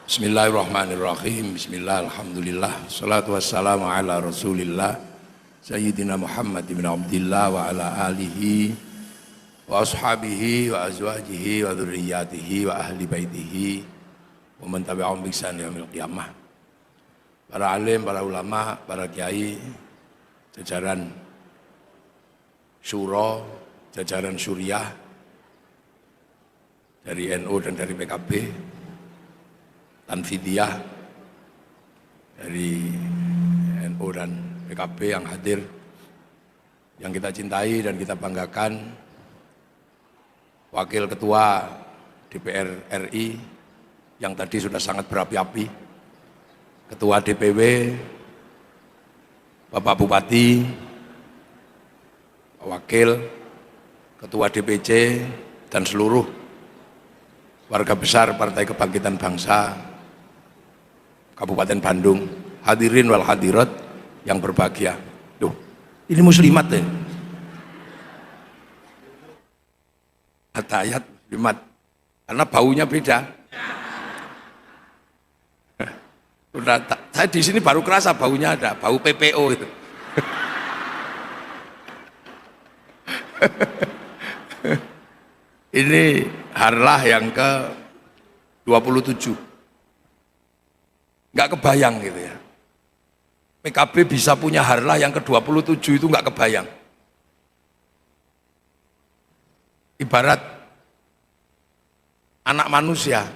Bismillahirrahmanirrahim. Bismillah, alhamdulillah. Salatu wassalamu ala rasulillah Sayyidina Muhammad ibn Abdillah wa ala alihi wa ashabihi wa azwajihi wa dhurriyyatihi wa ahli baitihi wa man tabi'ahum bi ihsan ila yaumil qiyamah. Para alim, para ulama, para kiai, jajaran syura, jajaran syuriah dari NU dan dari PKB, Tanfidiyah dari NU dan PKB yang hadir, yang kita cintai dan kita banggakan, Wakil Ketua DPR RI yang tadi sudah sangat berapi-api, Ketua DPW, Bapak Bupati, Wakil Ketua DPC dan seluruh warga besar Partai Kebangkitan Bangsa Kabupaten Bandung, hadirin wal hadirat yang berbahagia. Duh, ini muslimat ya. Atayat muslimat, karena baunya beda. Saya di sini baru kerasa baunya ada, bau PPO itu. Ini harlah yang ke 27. Nggak kebayang gitu ya. PKB bisa punya harlah yang ke 27 itu nggak kebayang. Ibarat anak manusia,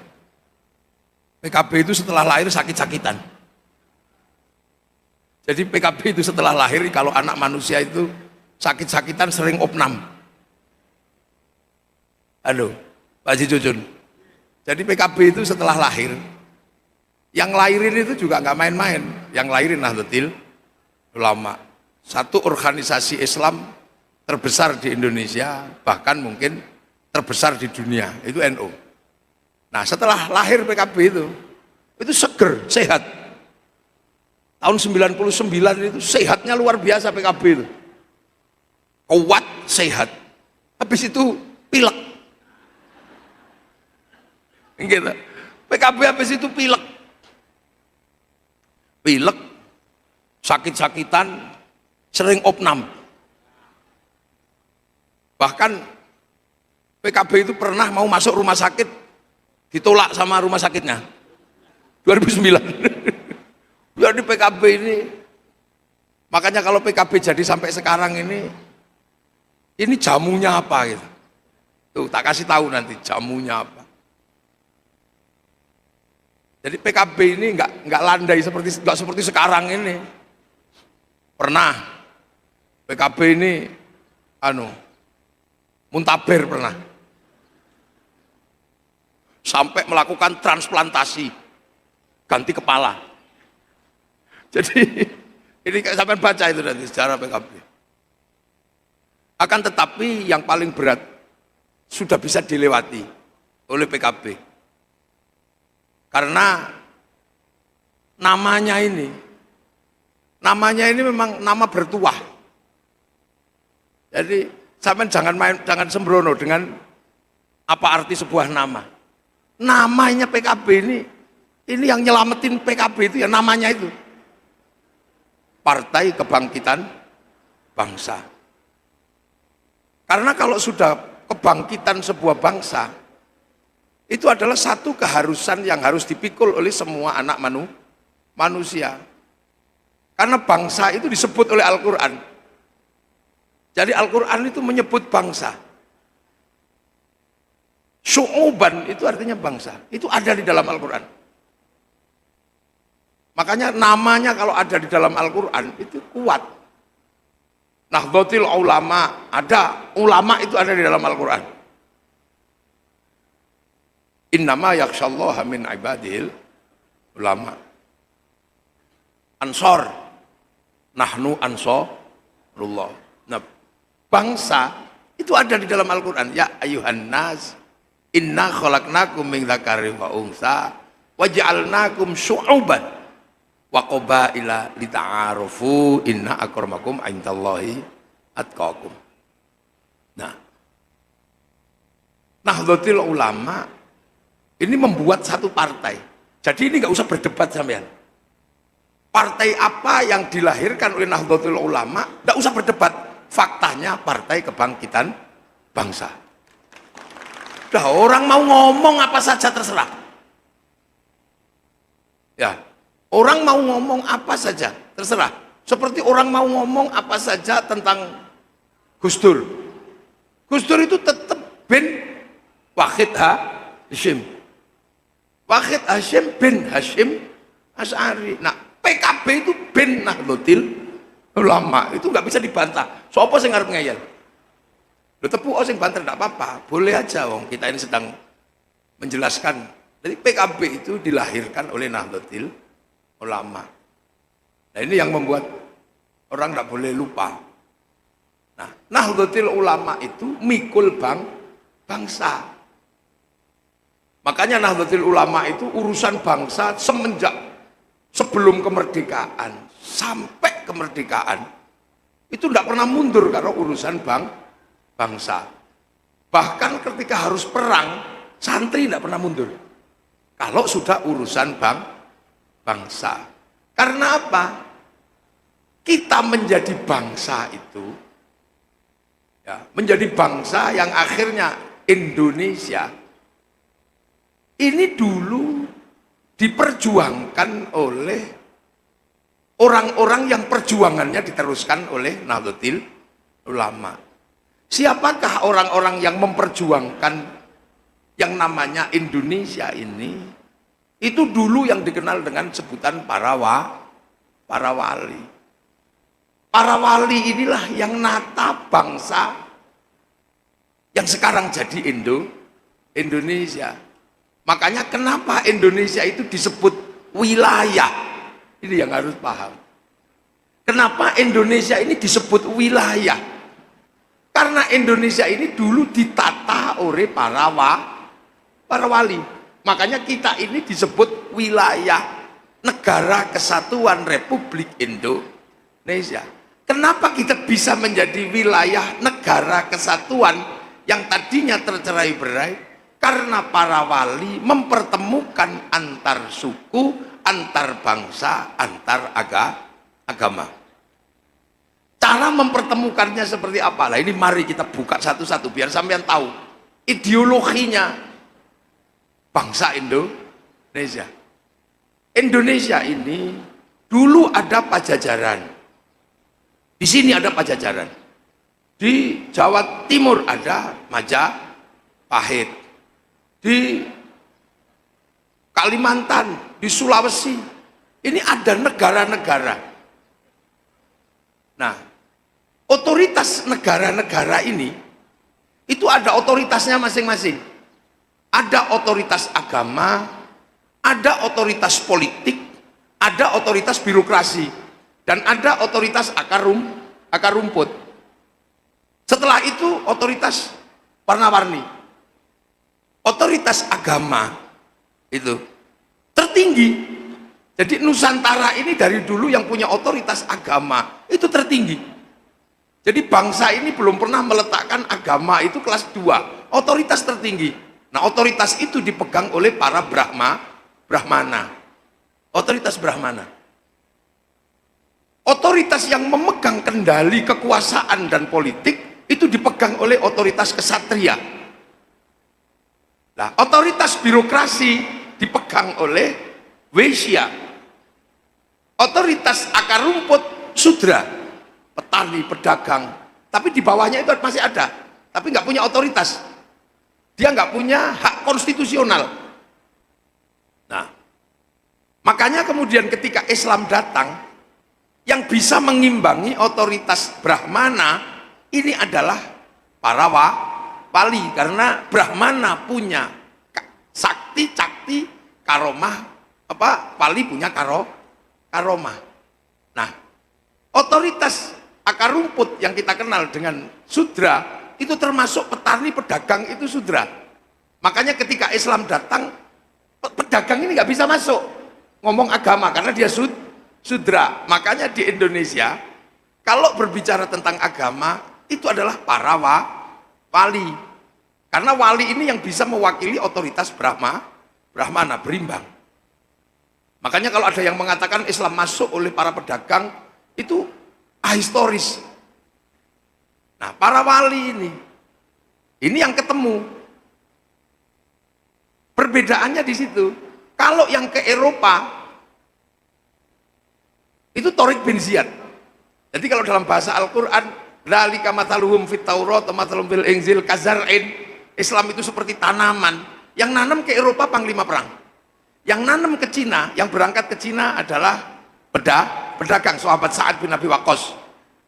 PKB itu setelah lahir sakit-sakitan. Jadi PKB itu setelah lahir, kalau anak manusia itu sakit-sakitan sering opnam. Halo, Pak Haji Jujun. Jadi PKB itu setelah lahir, yang lahirin itu juga nggak main-main. Yang lahirin Nahdlatul Ulama, satu organisasi Islam terbesar di Indonesia, bahkan mungkin terbesar di dunia, itu NU. Nah, setelah lahir PKB itu seger, sehat. Tahun 99 itu sehatnya luar biasa PKB itu. Kuat, sehat. Habis itu pilek. Gitu. PKB habis itu pilek, sakit-sakitan, sering opnam. Bahkan PKB itu pernah mau masuk rumah sakit, ditolak sama rumah sakitnya. 2009. Jadi PKB ini, makanya kalau PKB jadi sampai sekarang ini jamunya apa gitu. Tuh, tak kasih tahu nanti jamunya apa. Jadi PKB ini nggak landai nggak seperti sekarang ini. Pernah PKB ini muntaber pernah, sampai melakukan transplantasi ganti kepala. Jadi ini sampai baca itu nanti sejarah PKB. Akan tetapi yang paling berat sudah bisa dilewati oleh PKB. Karena namanya ini memang nama bertuah. Jadi sampean jangan sembrono dengan apa arti sebuah nama. Namanya PKB ini yang nyelamatin PKB itu ya namanya itu. Partai Kebangkitan Bangsa. Karena kalau sudah kebangkitan sebuah bangsa, itu adalah satu keharusan yang harus dipikul oleh semua anak manusia. Karena bangsa itu disebut oleh Al-Quran. Jadi Al-Quran itu menyebut bangsa. Syu'uban itu artinya bangsa. Itu ada di dalam Al-Quran. Makanya namanya kalau ada di dalam Al-Quran itu kuat. Nahdlatul Ulama, ada ulama itu ada di dalam Al-Quran. Innama yakhsyallaha min ibadil ulama. Ansor, nahnu ansarullah. Nah, bangsa itu ada di dalam Al-Quran. Ya ayuhan nas, inna khalaqnakum min dzakarin wa unsa wa ja'alnakum syu'uban wa qabaila lita'arufu inna akramakum 'indallahi atqakum. Nah, Nahdlatul Ulama ini membuat satu partai. Jadi ini nggak usah berdebat sampean. Partai apa yang dilahirkan oleh Nahdlatul Ulama, nggak usah berdebat. Faktanya Partai Kebangkitan Bangsa. Dah orang mau ngomong apa saja terserah. Ya, orang mau ngomong apa saja terserah. Seperti orang mau ngomong apa saja tentang Gus Dur. Gus Dur itu tetap bin Wahid Hashim. Wahid Hashim bin Hashim Asy'ari. Nah, PKB itu bin Nahdlatul Ulama. Itu nggak bisa dibantah. Sopo sing ngarep ngeyel? Lho tepu sing banter enggak apa-apa. Boleh aja wong kita ini sedang menjelaskan. Jadi PKB itu dilahirkan oleh Nahdlatul Ulama. Nah, ini yang membuat orang nggak boleh lupa. Nah, Nahdlatul Ulama itu mikul bangsa. Makanya Nahdlatul Ulama itu urusan bangsa semenjak sebelum kemerdekaan sampai kemerdekaan itu tidak pernah mundur karena urusan bangsa. Bahkan ketika harus perang, santri tidak pernah mundur. Kalau sudah urusan bangsa. Karena apa? Kita menjadi bangsa itu, ya, menjadi bangsa yang akhirnya Indonesia, ini dulu diperjuangkan oleh orang-orang yang perjuangannya diteruskan oleh Nahdlatul Ulama. Siapakah orang-orang yang memperjuangkan yang namanya Indonesia ini? Itu dulu yang dikenal dengan sebutan para wali. Para wali inilah yang nata bangsa yang sekarang jadi Indonesia. Makanya kenapa Indonesia itu disebut wilayah? Ini yang harus paham. Kenapa Indonesia ini disebut wilayah? Karena Indonesia ini dulu ditata oleh para wali. Makanya kita ini disebut wilayah Negara Kesatuan Republik Indonesia. Kenapa kita bisa menjadi wilayah Negara Kesatuan yang tadinya tercerai-berai? Karena para wali mempertemukan antar suku, antar bangsa, antar agama. Cara mempertemukannya seperti apa? Lah ini mari kita buka satu-satu biar sampean tahu ideologinya bangsa Indonesia. Indonesia ini dulu ada Pajajaran. Di sini ada Pajajaran. Di Jawa Timur ada Majapahit. Di Kalimantan, di Sulawesi, ini ada negara-negara. Nah, otoritas negara-negara ini, itu ada otoritasnya masing-masing. Ada otoritas agama, ada otoritas politik, ada otoritas birokrasi, dan ada otoritas akar rumput. Setelah itu otoritas warna-warni. Otoritas agama itu tertinggi. Jadi Nusantara ini dari dulu yang punya otoritas agama itu tertinggi. Jadi bangsa ini belum pernah meletakkan agama itu kelas 2, otoritas tertinggi. Nah, otoritas itu dipegang oleh para Brahmana. Otoritas Brahmana. Otoritas yang memegang kendali kekuasaan dan politik itu dipegang oleh otoritas kesatria. Nah, otoritas birokrasi dipegang oleh Waisya. Otoritas akar rumput Sudra, petani, pedagang. Tapi di bawahnya itu masih ada, tapi nggak punya otoritas. Dia nggak punya hak konstitusional. Nah, makanya kemudian ketika Islam datang, yang bisa mengimbangi otoritas Brahmana ini adalah para wali, karena Brahmana punya sakti, cakti, karomah, wali punya karomah. Nah, otoritas akar rumput yang kita kenal dengan Sudra itu termasuk petani, pedagang itu Sudra. Makanya ketika Islam datang, pedagang ini nggak bisa masuk ngomong agama karena dia Sudra. Makanya di Indonesia kalau berbicara tentang agama itu adalah para wali. Karena wali ini yang bisa mewakili otoritas Brahmana, berimbang. Makanya kalau ada yang mengatakan Islam masuk oleh para pedagang, itu ahistoris. Nah, para wali ini yang ketemu. Perbedaannya di situ. Kalau yang ke Eropa, itu Torik bin Ziyad. Jadi kalau dalam bahasa Al-Quran, dzalika mathaluhum fit Taurat wa mathaluhum fil Injil kazar'in. Islam itu seperti tanaman, yang nanam ke Eropa panglima perang, yang nanam ke Cina, yang berangkat ke Cina adalah pedagang, sahabat Sa'ad bin Abi Waqqas,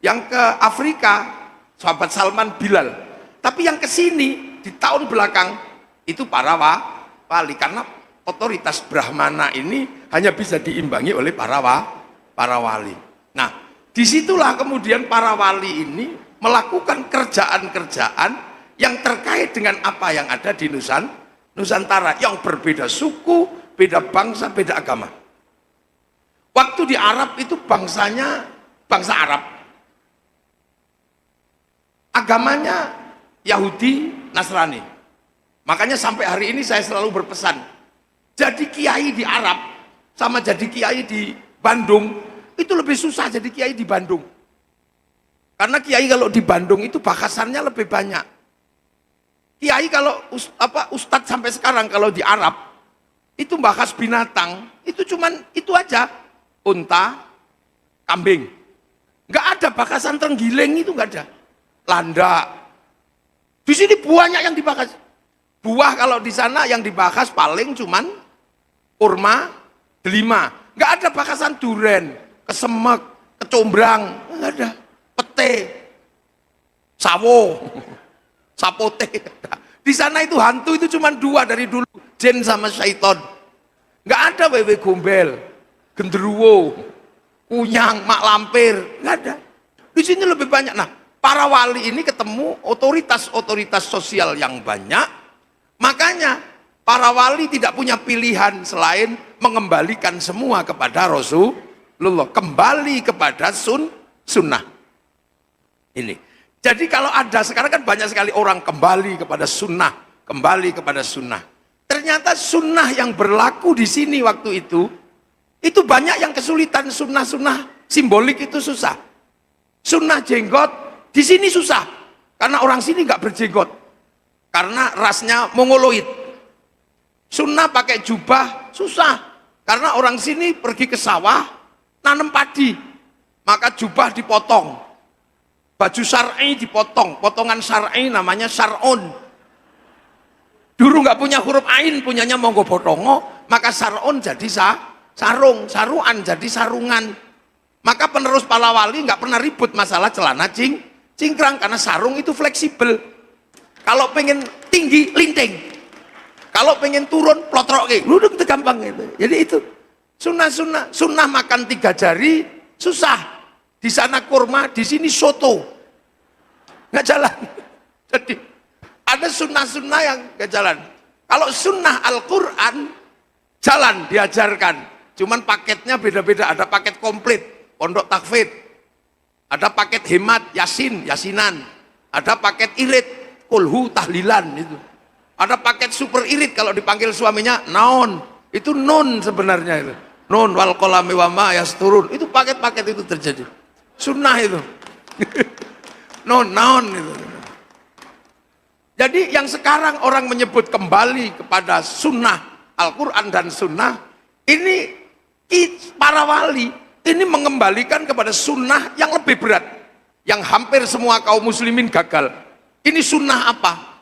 yang ke Afrika sahabat Salman Bilal. Tapi yang ke sini di tahun belakang itu para wali, karena otoritas Brahmana ini hanya bisa diimbangi oleh para wali. Nah, disitulah kemudian para wali ini melakukan kerjaan-kerjaan yang terkait dengan apa yang ada di Nusantara, yang berbeda suku, beda bangsa, beda agama. Waktu di Arab itu bangsanya bangsa Arab, agamanya Yahudi, Nasrani. Makanya sampai hari ini saya selalu berpesan, jadi kiai di Arab sama jadi kiai di Bandung itu lebih susah jadi kiai di Bandung. Karena kiai kalau di Bandung itu bahasannya lebih banyak. Kiai kalau ustadz sampai sekarang kalau di Arab itu bahas binatang, itu cuman itu aja, unta, kambing. Nggak ada bahasan terenggiling, itu nggak ada. Landak. Di sini buahnya yang dibahas. Buah kalau di sana yang dibahas paling cuman kurma, delima. Nggak ada bahasan duren, kesemek, kecombrang, nggak ada. Pete, sawo, sapote. Di sana itu hantu itu cuma dua dari dulu, jin sama syaiton. Nggak ada wewe gombel, genderuwo, kunyang, mak lampir, nggak ada. Di sini lebih banyak. Nah, para wali ini ketemu otoritas sosial yang banyak. Makanya para wali tidak punya pilihan selain mengembalikan semua kepada Rasulullah, kembali kepada sunnah. Ini. Jadi kalau ada, sekarang kan banyak sekali orang kembali kepada sunnah. Ternyata sunnah yang berlaku di sini waktu itu banyak yang kesulitan. Sunnah simbolik itu susah. Sunnah jenggot di sini susah. Karena orang sini nggak berjenggot. Karena rasnya mongoloid. Sunnah pakai jubah susah. Karena orang sini pergi ke sawah, nanam padi. Maka jubah dipotong. Baju syar'i dipotong, potongan syar'i namanya syar'un. Dulu nggak punya huruf ain, punyanya monggo potongo, maka syar'un jadi sarung, saruan jadi sarungan. Maka penerus para wali nggak pernah ribut masalah celana cingkrang, karena sarung itu fleksibel. Kalau pengen tinggi, linting. Kalau pengen turun, plotrok, udah itu gampang gitu. Jadi itu sunnah makan 3 jari susah. Di sana kurma, di sini soto, nggak jalan. Jadi ada sunnah yang nggak jalan. Kalau sunnah Al-Quran jalan, diajarkan. Cuman paketnya beda-beda. Ada paket komplit, pondok takfid. Ada paket hemat, yasinan. Ada paket irit, kulhu, tahlilan itu. Ada paket super irit, kalau dipanggil suaminya naon, itu nun sebenarnya itu. Nun wal qalami wa ma yasturun. Itu paket-paket itu terjadi. Sunnah itu. Naon itu. Jadi yang sekarang orang menyebut kembali kepada sunnah Al-Quran dan sunnah, ini para wali ini mengembalikan kepada sunnah yang lebih berat, yang hampir semua kaum muslimin gagal. Ini sunnah apa?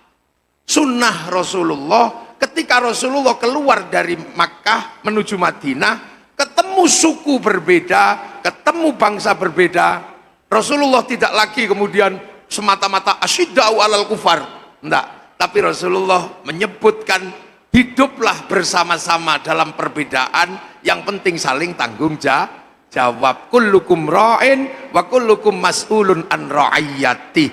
Sunnah Rasulullah ketika Rasulullah keluar dari Makkah menuju Madinah, ketemu suku berbeda, ketemu bangsa berbeda. Rasulullah tidak lagi kemudian semata-mata asyidda'u alal kufar, enggak, tapi Rasulullah menyebutkan hiduplah bersama-sama dalam perbedaan, yang penting saling tanggung jawab. Kullukum ra'in wa kullukum mas'ulun an ra'iyati.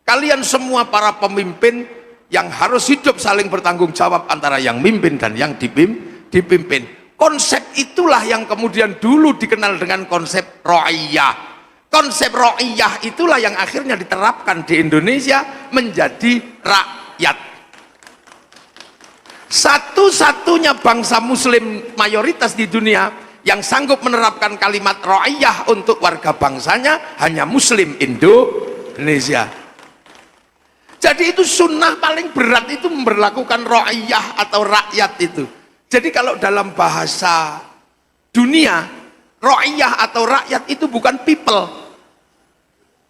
Kalian semua para pemimpin yang harus hidup saling bertanggung jawab antara yang mimpin dan yang dipimpin. Konsep itulah yang kemudian dulu dikenal dengan konsep ra'iyah. Konsep ra'iyah itulah yang akhirnya diterapkan di Indonesia menjadi rakyat. Satu-satunya bangsa muslim mayoritas di dunia yang sanggup menerapkan kalimat ra'iyah untuk warga bangsanya hanya muslim Indonesia. Jadi itu sunnah paling berat itu memberlakukan ra'iyah atau rakyat itu. Jadi kalau dalam bahasa dunia, ra'iyah atau rakyat itu bukan people.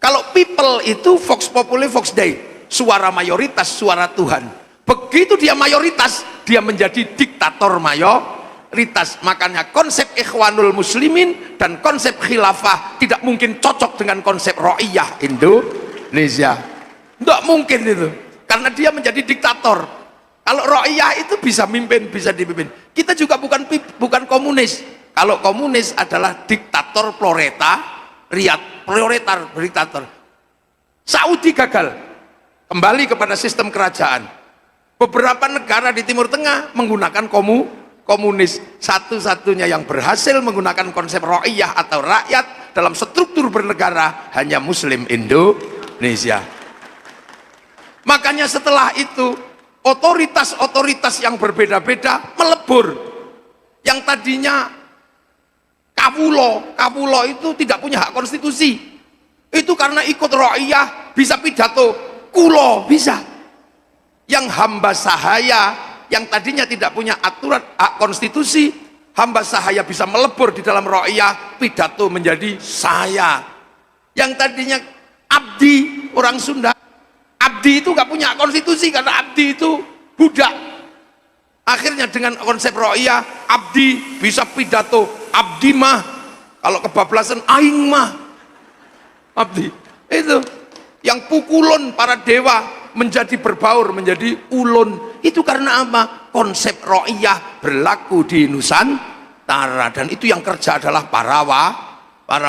Kalau people itu vox populi vox dei, suara mayoritas, suara Tuhan. Begitu dia mayoritas, dia menjadi diktator mayoritas. Makanya konsep ikhwanul muslimin dan konsep khilafah tidak mungkin cocok dengan konsep ra'iyah Indonesia. Tidak mungkin itu, karena dia menjadi diktator. Kalau ra'iyah itu bisa mimpin, bisa dipimpin. Kita juga bukan komunis. Kalau komunis adalah diktator proletar diktator. Saudi gagal, kembali kepada sistem kerajaan. Beberapa negara di Timur Tengah menggunakan komunis. Satu-satunya yang berhasil menggunakan konsep ra'iyah atau rakyat dalam struktur bernegara hanya muslim Indonesia. Makanya setelah itu otoritas-otoritas yang berbeda-beda melebur. Yang tadinya kawulo itu tidak punya hak konstitusi. Itu karena ikut ra'iyah bisa pidato kulo bisa. Yang hamba sahaya yang tadinya tidak punya aturan hak konstitusi, hamba sahaya bisa melebur di dalam ra'iyah, pidato menjadi saya. Yang tadinya abdi, orang Sunda, abdi itu nggak punya konstitusi karena abdi itu budak. Akhirnya dengan konsep ra'iyah, abdi bisa pidato, abdi mah kalau kebablasan aing mah abdi. Itu yang pukulun para dewa menjadi berbaur menjadi ulun. Itu karena apa? Konsep ra'iyah berlaku di Nusantara, dan itu yang kerja adalah para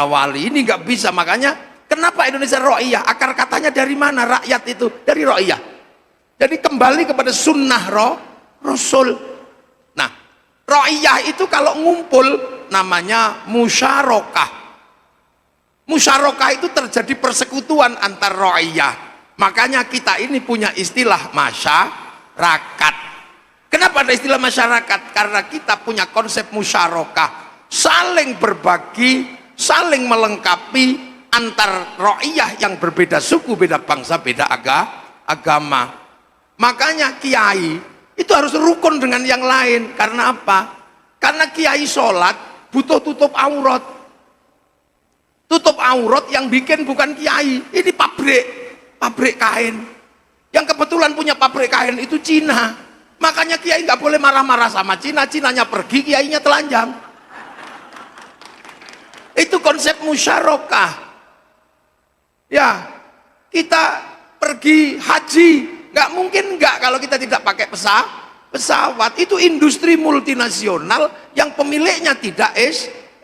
wali. Ini nggak bisa. Makanya kenapa Indonesia ra'iyah? Akar katanya dari mana? Rakyat itu dari ra'iyah. Jadi kembali kepada sunnah Rasul. Nah, ra'iyah itu kalau ngumpul namanya musyarakah. Musyarakah itu terjadi persekutuan antar ra'iyah. Makanya kita ini punya istilah masyarakat. Kenapa ada istilah masyarakat? Karena kita punya konsep musyarakah, saling berbagi, saling melengkapi antar ra'iyah yang berbeda suku, beda bangsa, beda agama. Makanya kiai itu harus rukun dengan yang lain. Karena apa? Karena kiai sholat butuh tutup aurat. Tutup aurat yang bikin bukan kiai, ini pabrik kain. Yang kebetulan punya pabrik kain itu Cina. Makanya kiai nggak boleh marah-marah sama Cina. Cinanya pergi, kiainya telanjang. Itu konsep musyarakah. Ya, kita pergi haji nggak mungkin nggak kalau kita tidak pakai pesawat. Itu industri multinasional yang pemiliknya tidak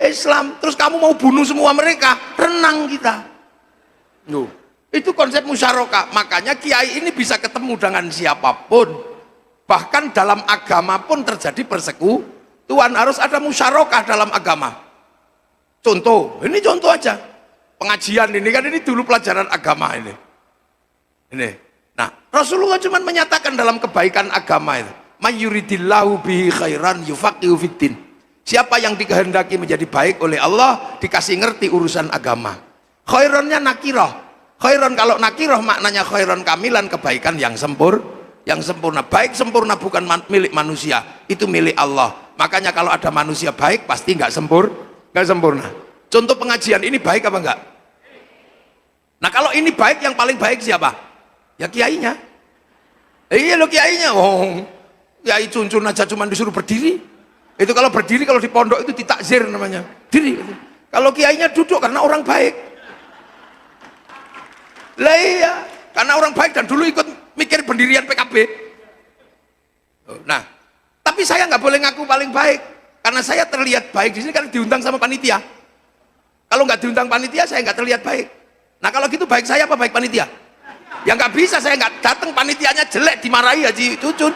Islam. Terus kamu mau bunuh semua mereka, renang kita. Itu konsep musyarakah. Makanya kiai ini bisa ketemu dengan siapapun. Bahkan dalam agama pun terjadi persekutuan. Harus ada musyarakah dalam agama. Contoh, ini contoh aja. Pengajian ini kan ini dulu pelajaran agama ini. Nah, Rasulullah cuma menyatakan dalam kebaikan agama itu, mayuridillahu bihi khairan yufaqihu fiddin. Siapa yang dikehendaki menjadi baik oleh Allah, dikasih ngerti urusan agama. Khairannya nakirah. Khairan kalau nakirah maknanya khairan kamilan, kebaikan yang sempurna. Baik sempurna bukan milik manusia, itu milik Allah. Makanya kalau ada manusia baik pasti nggak sempurna. Contoh pengajian ini baik apa enggak? Nah kalau ini baik, yang paling baik siapa? Ya kiainya. Iya lo kiainya. Kiai cuncun aja cuma disuruh berdiri. Itu kalau berdiri, kalau di pondok itu ditakzir namanya. Diri. Kalau kiainya duduk karena orang baik. Lah iya, karena orang baik dan dulu ikut mikir pendirian PKB. Nah, tapi saya nggak boleh ngaku paling baik karena saya terlihat baik di sini karena diundang sama panitia. Kalau nggak diundang panitia, saya nggak terlihat baik. Nah kalau gitu baik saya apa baik panitia? Ya nggak bisa, saya nggak datang, panitianya jelek dimarahi Haji Cucun.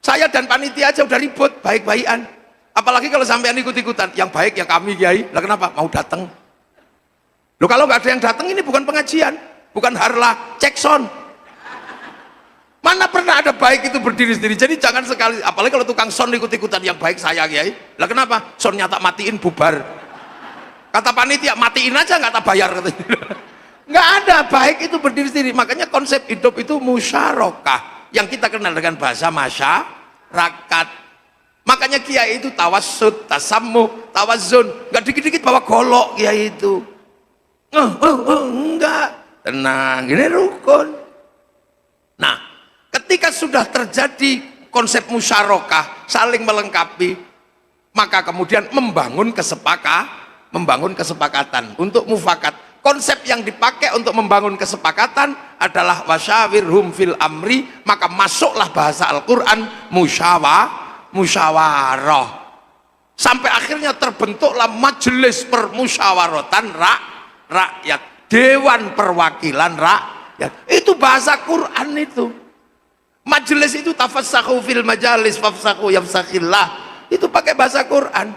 Saya dan panitia aja udah ribut, baik-baikan. Apalagi kalau sampean ikut-ikutan, yang baik yang kami kiai. Lah kenapa? Mau datang. Loh kalau nggak ada yang datang, ini bukan pengajian, bukan harlah cekson. Mana pernah ada ada baik itu berdiri sendiri. Jadi jangan sekali, apalagi kalau tukang son ikut-ikutan yang baik saya Kiai. Lah kenapa? Sonnya tak matiin bubar. Kata panitia matiin aja nggak tak bayar katanya. Nggak ada, baik itu berdiri sendiri. Makanya konsep hidup itu musyarakah yang kita kenal dengan bahasa masyarakat. Makanya kiai itu tawassut, tasammuh, tawazun. Nggak dikit-dikit bawa golok kiai itu. Enggak, tenang, ini rukun. Nah, ketika sudah terjadi konsep musyarakah saling melengkapi, maka kemudian membangun kesepakatan untuk mufakat. Konsep yang dipakai untuk membangun kesepakatan adalah wasyawirhum fil amri, maka masuklah bahasa Al-Quran musyawarah sampai akhirnya terbentuklah majelis permusyawaratan rakyat, dewan perwakilan rakyat. Itu bahasa Quran itu. Majelis itu tafassahu fil majalis fafsahu yafsakhillah, itu pakai bahasa Quran.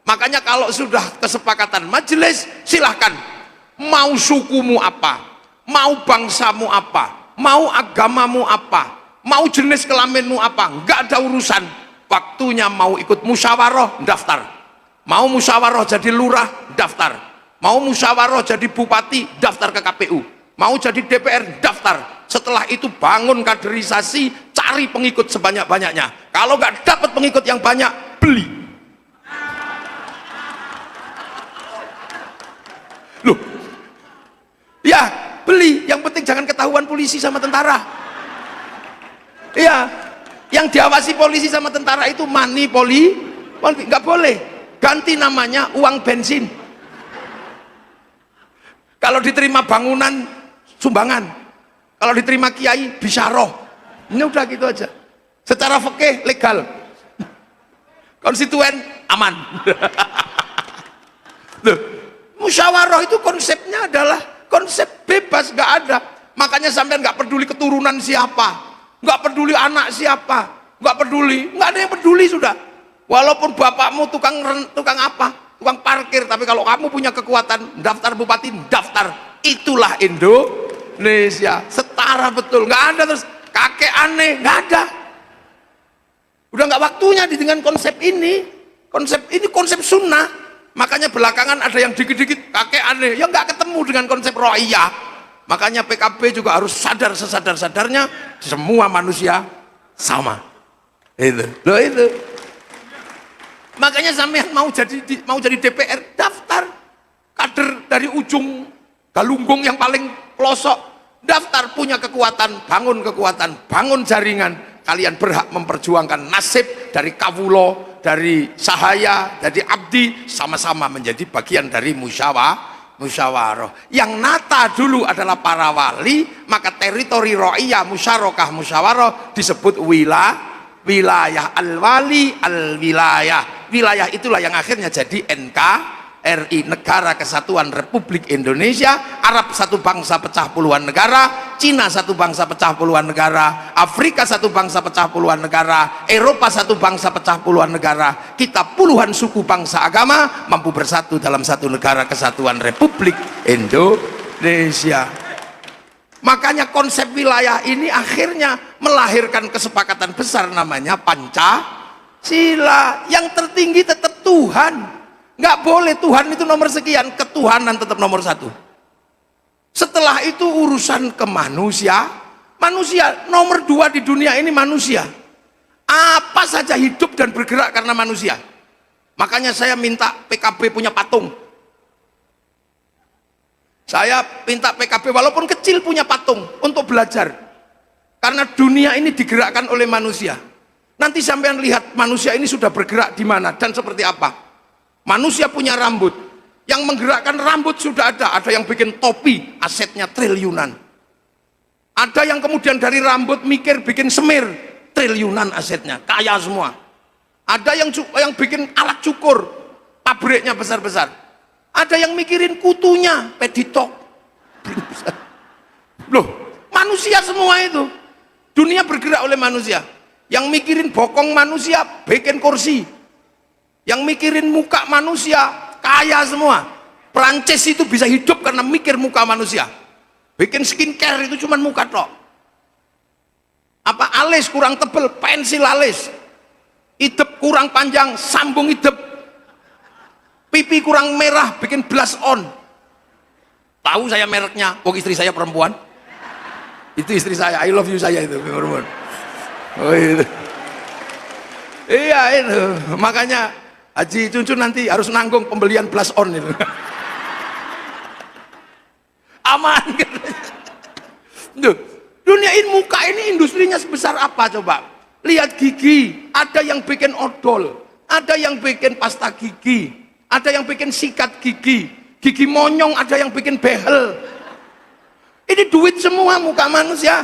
Makanya kalau sudah kesepakatan majelis, silahkan mau sukumu apa, mau bangsamu apa, mau agamamu apa, mau jenis kelaminmu apa, nggak ada urusan. Waktunya mau ikut musyawarah, daftar. Mau musyawarah jadi lurah, daftar. Mau musyawarah jadi bupati, daftar ke KPU. Mau jadi DPR, daftar. Setelah itu bangun kaderisasi, cari pengikut sebanyak-banyaknya. Kalau nggak dapat pengikut yang banyak, beli. Loh, ya beli. Yang penting jangan ketahuan polisi sama tentara. Iya, yang diawasi polisi sama tentara itu money nggak boleh. Ganti namanya uang bensin. Kalau diterima bangunan, sumbangan. Kalau diterima kiai, bisyarah. Ini udah gitu aja. Secara fikih legal. Konstituen aman. Loh, musyawarah itu konsepnya adalah konsep bebas, nggak ada. Makanya sampai nggak peduli keturunan siapa, nggak peduli anak siapa, nggak peduli, nggak ada yang peduli sudah. Walaupun bapakmu tukang apa, tukang parkir, tapi kalau kamu punya kekuatan daftar bupati, daftar. Itulah Indonesia, setara betul, nggak ada terus kakek aneh, nggak ada. Udah nggak waktunya dengan konsep ini. Konsep ini konsep sunnah. Makanya belakangan ada yang dikit-dikit kakek aneh, yang nggak ketemu dengan konsep ro'iyah. Makanya PKB juga harus sadar sesadar-sadarnya semua manusia sama. Itu, loh itu. Makanya sampean mau jadi DPR, daftar. Kader dari ujung Galunggung yang paling pelosok, daftar, punya kekuatan, bangun jaringan. Kalian berhak memperjuangkan nasib dari kawulo, dari sahaya, dari abdi, sama-sama menjadi bagian dari musyawarah. Yang nata dulu adalah para wali, maka teritori ro'iyah, musyarakah, musyawarah disebut wilayah al-wali al-wilayah. Wilayah itulah yang akhirnya jadi NKRI, Negara Kesatuan Republik Indonesia. Arab satu bangsa pecah puluhan negara, Cina satu bangsa pecah puluhan negara, Afrika satu bangsa pecah puluhan negara, Eropa satu bangsa pecah puluhan negara. Kita puluhan suku bangsa agama mampu bersatu dalam satu negara kesatuan Republik Indonesia. Makanya konsep wilayah ini akhirnya melahirkan kesepakatan besar namanya Pancasila. Yang tertinggi tetap Tuhan. Nggak boleh Tuhan itu nomor sekian, ketuhanan tetap nomor satu. Setelah itu urusan ke manusia nomor dua di dunia ini manusia. Apa saja hidup dan bergerak karena manusia. Makanya saya minta PKB punya patung. Saya minta PKB walaupun kecil punya patung untuk belajar. Karena dunia ini digerakkan oleh manusia. Nanti sampean lihat manusia ini sudah bergerak di mana dan seperti apa. Manusia punya rambut, yang menggerakkan rambut sudah ada yang bikin topi, asetnya triliunan. Ada yang kemudian dari rambut mikir bikin semir, triliunan asetnya, kaya semua. Ada yang bikin alat cukur, pabriknya besar-besar. Ada yang mikirin kutunya, peditok. Loh, manusia semua itu. Dunia bergerak oleh manusia. Yang mikirin bokong manusia, bikin kursi. Yang mikirin muka manusia, kaya semua. Prancis itu bisa hidup karena mikir muka manusia. Bikin skincare itu cuma muka tok. Apa alis kurang tebel, pensil alis. Idep kurang panjang, sambung idep. Pipi kurang merah, bikin blush on. Tahu saya mereknya, istri saya perempuan. Itu istri saya, I love you saya itu perempuan. Oh itu. Iya itu, makanya Haji Cuncun nanti harus nanggung pembelian blush on itu. Aman. Duh, dunia ini muka ini industrinya sebesar apa coba? Lihat gigi, ada yang bikin odol, ada yang bikin pasta gigi, ada yang bikin sikat gigi, gigi monyong, ada yang bikin behel. Ini duit semua muka manusia.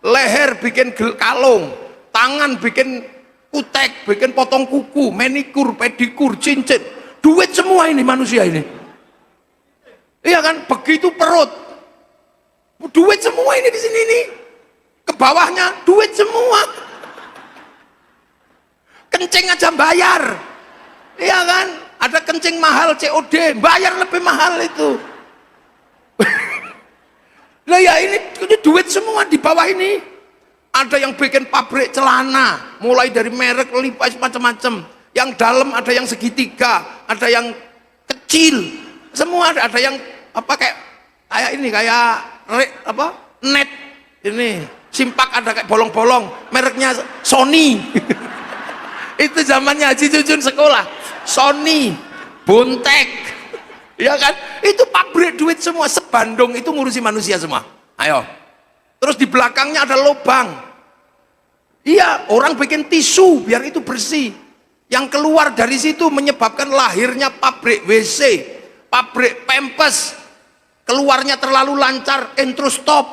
Leher bikin kalung, tangan bikin kutek, bikin potong kuku, manikur, pedikur, cincin. Duit semua ini manusia ini. Iya kan? Begitu perut. Duit semua ini di sini nih. Ke bawahnya duit semua. Kencing aja bayar. Iya kan? Ada kencing mahal COD, bayar lebih mahal itu. Lah ya ini duit semua di bawah ini. Ada yang bikin pabrik celana, mulai dari merek, Levi's, macam-macam. Yang dalam ada yang segitiga, ada yang kecil. Semua ada yang apa kayak ini kayak net ini simpak ada kayak bolong-bolong, mereknya Sony. Itu zamannya Haji Cuncun sekolah, Sony, Bontek, ya kan? Itu pabrik duit semua, sebandung itu ngurusi manusia semua. Ayo, terus di belakangnya ada lubang. Iya, orang bikin tisu biar itu bersih. Yang keluar dari situ menyebabkan lahirnya pabrik WC, pabrik Pampers. Keluarnya terlalu lancar, entro stop.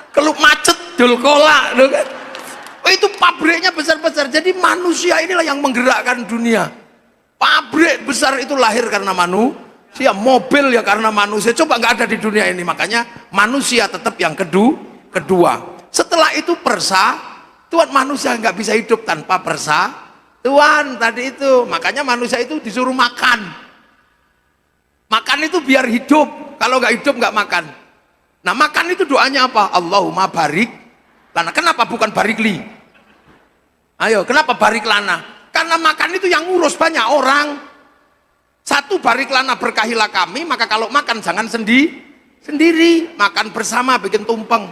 Kelup macet, dul kola, kan? Oh, itu pabriknya besar-besar. Jadi manusia inilah yang menggerakkan dunia. Pabrik besar itu lahir karena manusia, mobil ya karena manusia. Coba nggak ada di dunia ini. Makanya manusia tetap yang kedua. Setelah itu Tuhan, manusia nggak bisa hidup tanpa Tuhan tadi itu. Makanya manusia itu disuruh makan. Makan itu biar hidup. Kalau nggak hidup nggak makan. Nah makan itu doanya apa? Allahumma barik lana. Kenapa bukan barikli? Ayo, kenapa barik lana? Karena makan itu yang ngurus banyak orang. Satu, barik lana berkahilah kami. Maka kalau makan jangan sendiri. Makan bersama bikin tumpeng.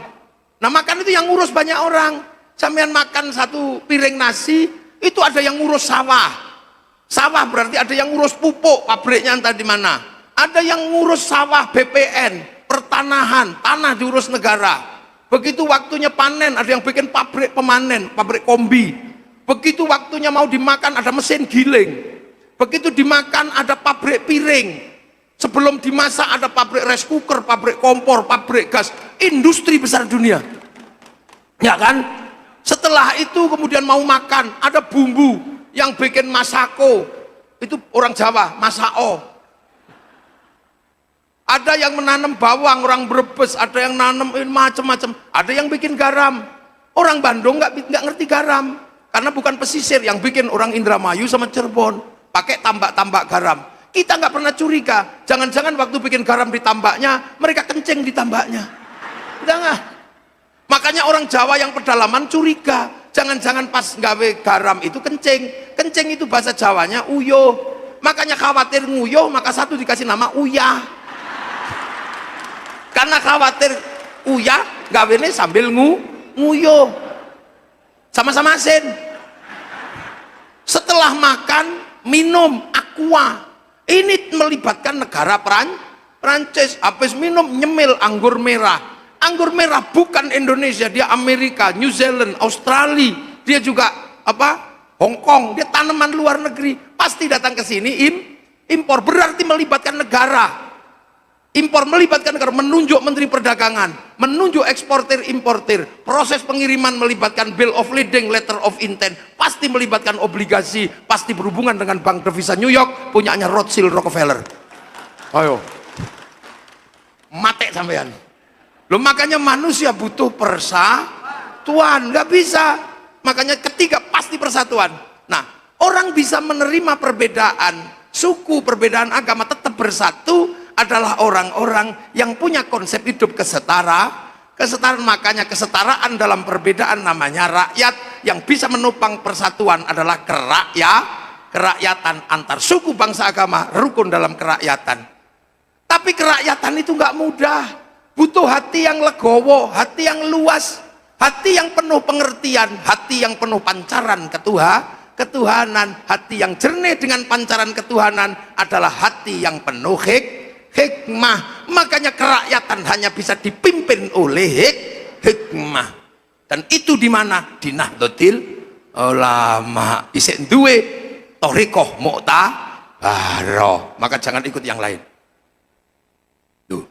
Nah makan itu yang ngurus banyak orang. Sampean makan satu piring nasi, itu ada yang ngurus sawah. Sawah berarti ada yang ngurus pupuk, pabriknya entah di mana. Ada yang ngurus sawah BPN, pertanahan, tanah diurus negara. Begitu waktunya panen, ada yang bikin pabrik pemanen, pabrik kombi. Begitu waktunya mau dimakan, ada mesin giling. Begitu dimakan, ada pabrik piring. Sebelum dimasak, ada pabrik rice cooker, pabrik kompor, pabrik gas. Industri besar dunia. Ya kan? Setelah itu kemudian mau makan, ada bumbu yang bikin masako. Itu orang Jawa, masao. Ada yang menanam bawang, orang Brebes, ada yang nanam macam-macam, ada yang bikin garam. Orang Bandung nggak ngerti garam, karena bukan pesisir. Yang bikin orang Indramayu sama Cirebon, pakai tambak-tambak garam. Kita nggak pernah curiga, jangan-jangan waktu bikin garam di tambaknya, mereka kencing di tambaknya. Udah nggak? Makanya orang Jawa yang pedalaman curiga, jangan-jangan pas gawe garam itu kencing. Kencing itu bahasa Jawanya uyuh. Makanya khawatir nguyuh, maka satu dikasih nama uyah. Karena khawatir uyah, gawene sambil nguyuh. Sama-sama asin. Setelah makan, minum aqua. Ini melibatkan negara Prancis. Habis minum, nyemil anggur merah. Anggur merah bukan Indonesia, dia Amerika, New Zealand, Australia. Dia juga Hong Kong. Dia tanaman luar negeri. Pasti datang ke sini impor. Berarti melibatkan negara. Impor melibatkan negara, menunjuk menteri perdagangan, menunjuk eksportir importir. Proses pengiriman melibatkan bill of lading, letter of intent, pasti melibatkan obligasi, pasti berhubungan dengan bank devisa New York punyanya Rothschild Rockefeller. Ayo, mate sampean. Loh, makanya manusia butuh persatuan, nggak bisa. Makanya ketiga pasti persatuan. Nah, orang bisa menerima perbedaan suku, perbedaan agama, tetap bersatu adalah orang-orang yang punya konsep hidup Kesetaraan, makanya kesetaraan dalam perbedaan namanya rakyat. Yang bisa menopang persatuan adalah kerakyatan antar suku, bangsa, agama, rukun dalam kerakyatan. Tapi kerakyatan itu nggak mudah, butuh hati yang legowo, hati yang luas, hati yang penuh pengertian, hati yang penuh pancaran ketuhanan. Hati yang jernih dengan pancaran ketuhanan adalah hati yang penuh hikmah. Makanya kerakyatan hanya bisa dipimpin oleh hikmah. Dan itu di mana? Di Nahdlatul Ulama. Isik duwe thariqah mu'tabarah. Maka jangan ikut yang lain. Tuh.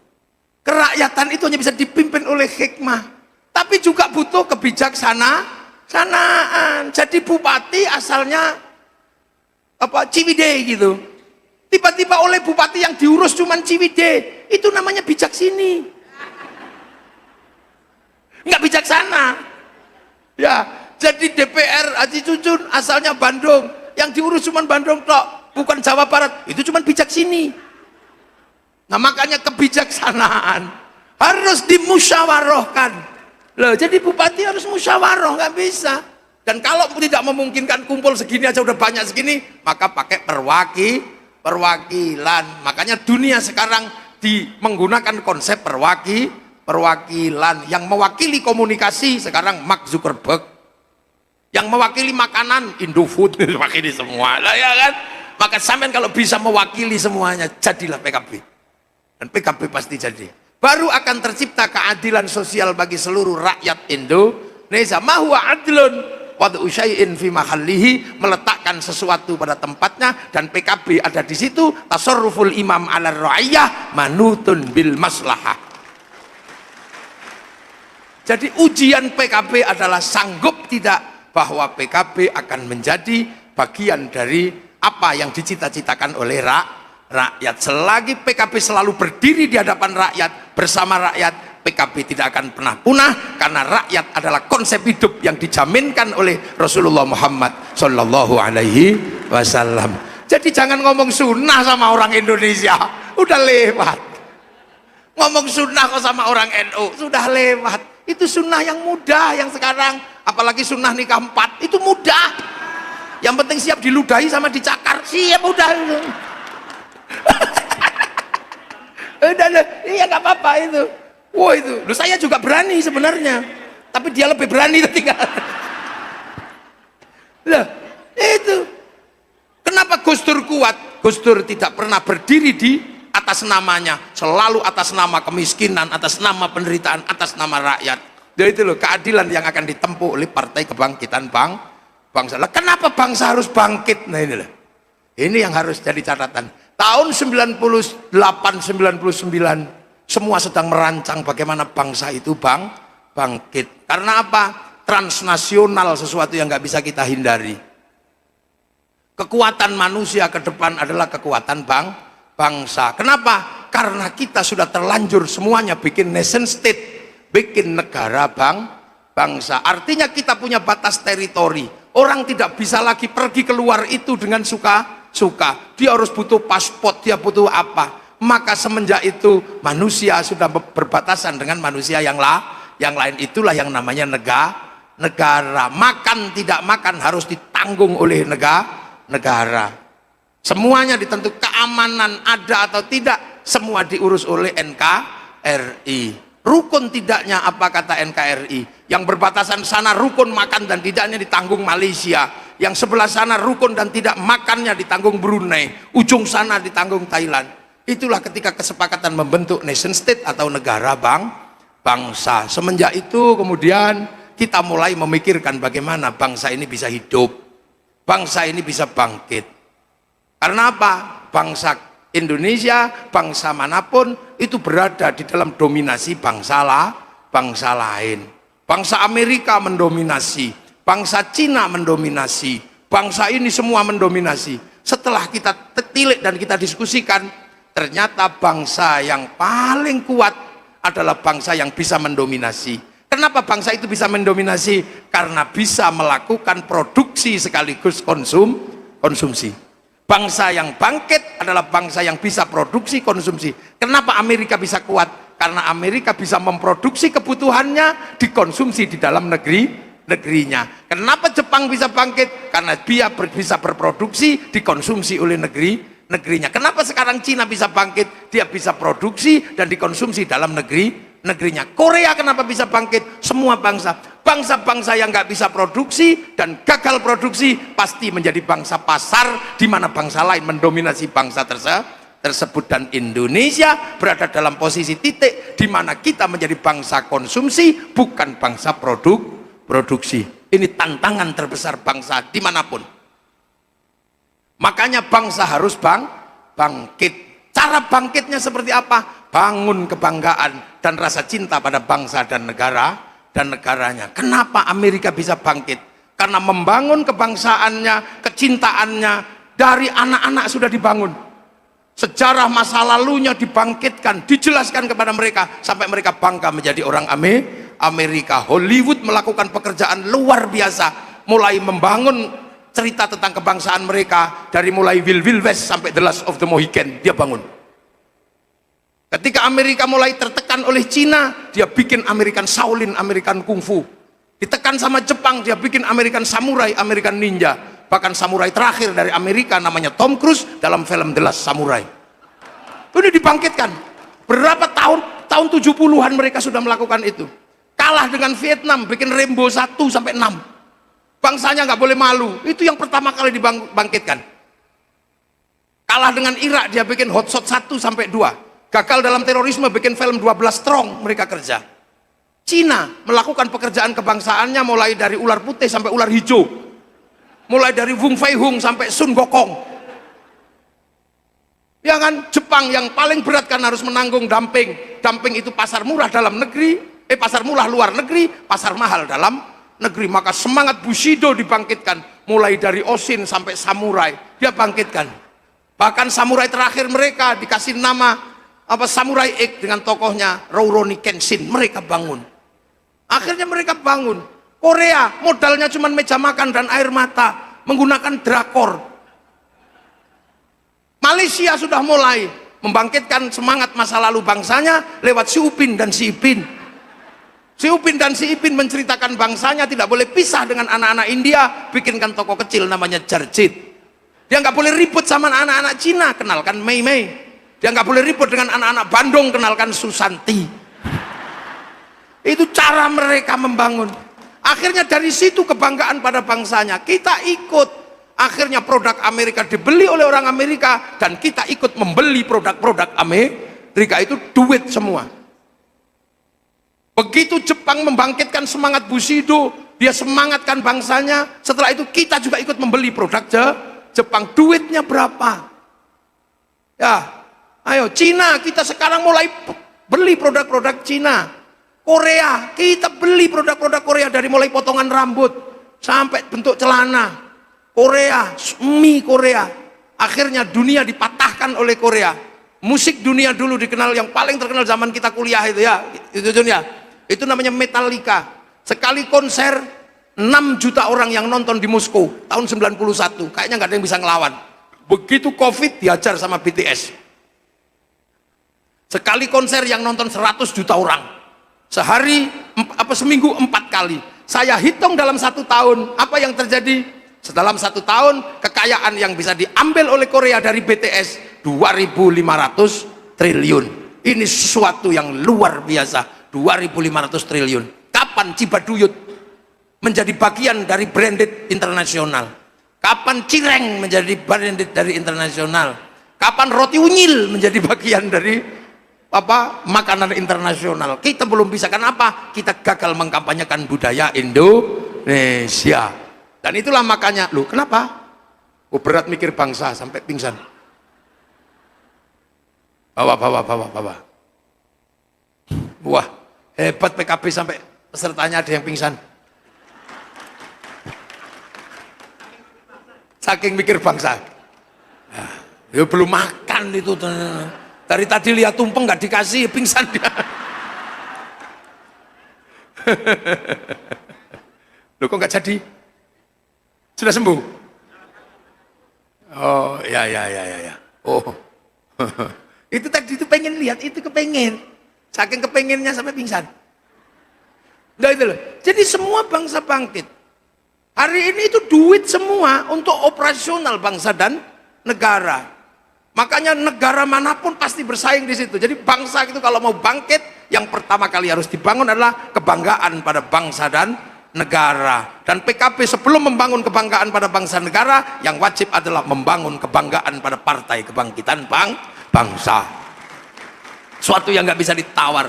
Kerakyatan itu hanya bisa dipimpin oleh hikmah. Tapi juga butuh kebijaksanaan. Jadi bupati asalnya Ciwidey gitu. Tiba-tiba oleh bupati yang diurus cuman Ciwidey, itu namanya bijaksini. Enggak bijaksana. Ya, jadi DPR Haji Cucun asalnya Bandung, yang diurus cuman Bandung tok, bukan Jawa Barat, itu cuman bijaksini. Nah, makanya kebijaksanaan harus dimusyawarahkan. Loh, jadi bupati harus musyawarah, nggak bisa. Dan kalau tidak memungkinkan kumpul segini aja udah banyak segini, maka pakai perwakilan. Makanya dunia sekarang menggunakan konsep perwakilan. Yang mewakili komunikasi sekarang Mark Zuckerberg, yang mewakili makanan Indofood, mewakili semua lah, ya kan. Maka sampean kalau bisa mewakili semuanya, jadilah PKB, dan PKB pasti jadi. Baru akan tercipta keadilan sosial bagi seluruh rakyat Indonesia. Ma huwa adlun wad'u syai'in fi mahallihi, meletakkan sesuatu pada tempatnya, dan PKB ada di situ. Tasarruful imam 'ala ra'iyah manutun bil maslahah. Jadi ujian PKB adalah sanggup tidak bahwa PKB akan menjadi bagian dari apa yang dicita-citakan oleh rakyat. Selagi PKB selalu berdiri di hadapan rakyat, bersama rakyat, PKB tidak akan pernah punah, karena rakyat adalah konsep hidup yang dijaminkan oleh Rasulullah Muhammad Sallallahu Alaihi Wasallam. Jadi jangan ngomong sunnah sama orang Indonesia, udah lewat. Ngomong sunnah kok sama orang NU, sudah lewat. Itu sunnah yang mudah yang sekarang, apalagi sunnah nikah 4, itu mudah. Yang penting siap diludahi sama dicakar, siap udah. Udah, iya nggak apa-apa itu. Wah itu, loh, saya juga berani sebenarnya, tapi dia lebih berani tinggal. Lah, itu. Kenapa Gus Dur kuat? Gus Dur tidak pernah berdiri di atas namanya, selalu atas nama kemiskinan, atas nama penderitaan, atas nama rakyat. Jadi itu loh keadilan yang akan ditempuh oleh Partai Kebangkitan Bangsa. Lah, kenapa bangsa harus bangkit? Nah inilah. Ini yang harus jadi catatan. Tahun 98-99 semua sedang merancang bagaimana bangsa itu bangkit. Karena apa? Transnasional, sesuatu yang nggak bisa kita hindari. Kekuatan manusia ke depan adalah kekuatan bangsa. Kenapa? Karena kita sudah terlanjur semuanya bikin nation state, bikin negara bangsa. Artinya kita punya batas teritori. Orang tidak bisa lagi pergi keluar itu dengan suka-suka. Dia harus butuh paspor, dia butuh apa. Maka semenjak itu manusia sudah berbatasan dengan manusia yang lain. Itulah yang namanya negara. Makan tidak makan harus ditanggung oleh negara. Semuanya ditentukan, keamanan ada atau tidak, semua diurus oleh NKRI. Rukun tidaknya apa kata NKRI? Yang berbatasan sana rukun makan dan tidaknya ditanggung Malaysia. Yang sebelah sana rukun dan tidak makannya ditanggung Brunei. Ujung sana ditanggung Thailand. Itulah ketika kesepakatan membentuk nation state atau negara bangsa. Semenjak itu kemudian kita mulai memikirkan bagaimana bangsa ini bisa hidup, bangsa ini bisa bangkit. Karena apa? Bangsa Indonesia, bangsa manapun itu berada di dalam dominasi bangsa lain. Bangsa Amerika mendominasi, bangsa Cina mendominasi, bangsa ini semua mendominasi. Setelah kita tilik dan kita diskusikan, ternyata bangsa yang paling kuat adalah bangsa yang bisa mendominasi. Kenapa bangsa itu bisa mendominasi? Karena bisa melakukan produksi sekaligus konsumsi. Bangsa yang bangkit adalah bangsa yang bisa produksi konsumsi. Kenapa Amerika bisa kuat? Karena Amerika bisa memproduksi kebutuhannya, dikonsumsi di dalam negerinya. Kenapa Jepang bisa bangkit? Karena dia bisa berproduksi, dikonsumsi oleh negerinya. Kenapa sekarang Cina bisa bangkit? Dia bisa produksi dan dikonsumsi dalam negerinya. Korea kenapa bisa bangkit? Semua bangsa yang nggak bisa produksi dan gagal produksi pasti menjadi bangsa pasar, di mana bangsa lain mendominasi bangsa tersebut. Dan Indonesia berada dalam posisi titik di mana kita menjadi bangsa konsumsi, bukan bangsa produksi. Ini tantangan terbesar bangsa dimanapun. Makanya bangsa harus bangkit. Cara bangkitnya seperti apa? Bangun kebanggaan dan rasa cinta pada bangsa dan negaranya. Kenapa Amerika bisa bangkit? Karena membangun kebangsaannya, kecintaannya dari anak-anak sudah dibangun. Sejarah masa lalunya dibangkitkan, dijelaskan kepada mereka sampai mereka bangga menjadi orang Amerika. Hollywood melakukan pekerjaan luar biasa, mulai membangun cerita tentang kebangsaan mereka, dari mulai Wild West sampai The Last of the Mohican dia bangun. Ketika Amerika mulai tertekan oleh Cina, dia bikin American Shaolin, American Kungfu. Ditekan sama Jepang, dia bikin American Samurai, American Ninja. Bahkan samurai terakhir dari Amerika namanya Tom Cruise dalam film The Last Samurai. Ini dibangkitkan. Berapa tahun 70-an mereka sudah melakukan itu. Kalah dengan Vietnam, bikin Rambo 1 sampai 6. Bangsanya nggak boleh malu. Itu yang pertama kali dibangkitkan. Kalah dengan Irak, dia bikin Hot Shot 1 sampai 2. Gagal dalam terorisme, bikin film 12 Strong, mereka kerja. Cina melakukan pekerjaan kebangsaannya mulai dari ular putih sampai ular hijau. Mulai dari Wung Fei Hung sampai Sun Gokong. Ya kan? Jepang yang paling berat kan harus menanggung dumping. Dumping itu pasar murah dalam negeri, pasar murah luar negeri, pasar mahal dalam negeri. Maka semangat Bushido dibangkitkan, mulai dari Oshin sampai samurai dia bangkitkan. Bahkan samurai terakhir mereka dikasih nama Samurai X dengan tokohnya Rurouni Kenshin. Mereka bangun. Akhirnya mereka bangun. Korea modalnya cuma meja makan dan air mata, menggunakan drakor. Malaysia sudah mulai membangkitkan semangat masa lalu bangsanya lewat Si Upin dan Si Ipin. Si Upin dan Si Ipin menceritakan bangsanya tidak boleh pisah dengan anak-anak India, bikinkan toko kecil namanya Jarjit. Dia nggak boleh ribut sama anak-anak Cina, kenalkan Mei Mei. Dia nggak boleh ribut dengan anak-anak Bandung, kenalkan Susanti. Itu cara mereka membangun. Akhirnya dari situ kebanggaan pada bangsanya, kita ikut. Akhirnya produk Amerika dibeli oleh orang Amerika dan kita ikut membeli produk-produk Amerika. Itu duit semua. Begitu Jepang membangkitkan semangat Bushido, dia semangatkan bangsanya. Setelah itu kita juga ikut membeli produk Jepang. Duitnya berapa? Ya, ayo Cina, kita sekarang mulai beli produk-produk Cina. Korea, kita beli produk-produk Korea dari mulai potongan rambut sampai bentuk celana. Korea, mie Korea. Akhirnya dunia dipatahkan oleh Korea. Musik dunia dulu dikenal, yang paling terkenal zaman kita kuliah itu ya, itu dunia. Itu namanya Metallica. Sekali konser 6 juta orang yang nonton di Moskow tahun 91. Kayaknya nggak ada yang bisa ngelawan. Begitu Covid diajar sama BTS. Sekali konser yang nonton 100 juta orang. Sehari seminggu 4 kali. Saya hitung dalam 1 tahun apa yang terjadi. Dalam 1 tahun kekayaan yang bisa diambil oleh Korea dari BTS 2.500 triliun. Ini sesuatu yang luar biasa. 2.500 triliun. Kapan Cibaduyut menjadi bagian dari branded internasional? Kapan Cireng menjadi branded dari internasional? Kapan roti unyil menjadi bagian dari makanan internasional? Kita belum bisa. Kenapa? Kita gagal mengkampanyekan budaya Indonesia. Dan itulah makanya, loh kenapa? Berat mikir bangsa sampai pingsan. Bawa. Wah, hebat PKB sampai pesertanya ada yang pingsan. Saking mikir bangsa. Ya belum makan itu. Dari tadi lihat tumpeng nggak dikasih, pingsan dia. Loh kok nggak jadi? Sudah sembuh? Oh ya. Oh, itu tadi itu pengen lihat, itu kepengen. Saking kepengennya sampai pingsan. Nah itu loh. Jadi semua bangsa bangkit. Hari ini itu duit semua untuk operasional bangsa dan negara. Makanya negara manapun pasti bersaing di situ. Jadi bangsa itu kalau mau bangkit, yang pertama kali harus dibangun adalah kebanggaan pada bangsa dan negara. Dan PKB sebelum membangun kebanggaan pada bangsa negara, yang wajib adalah membangun kebanggaan pada Partai Kebangkitan Bangsa. Suatu yang nggak bisa ditawar.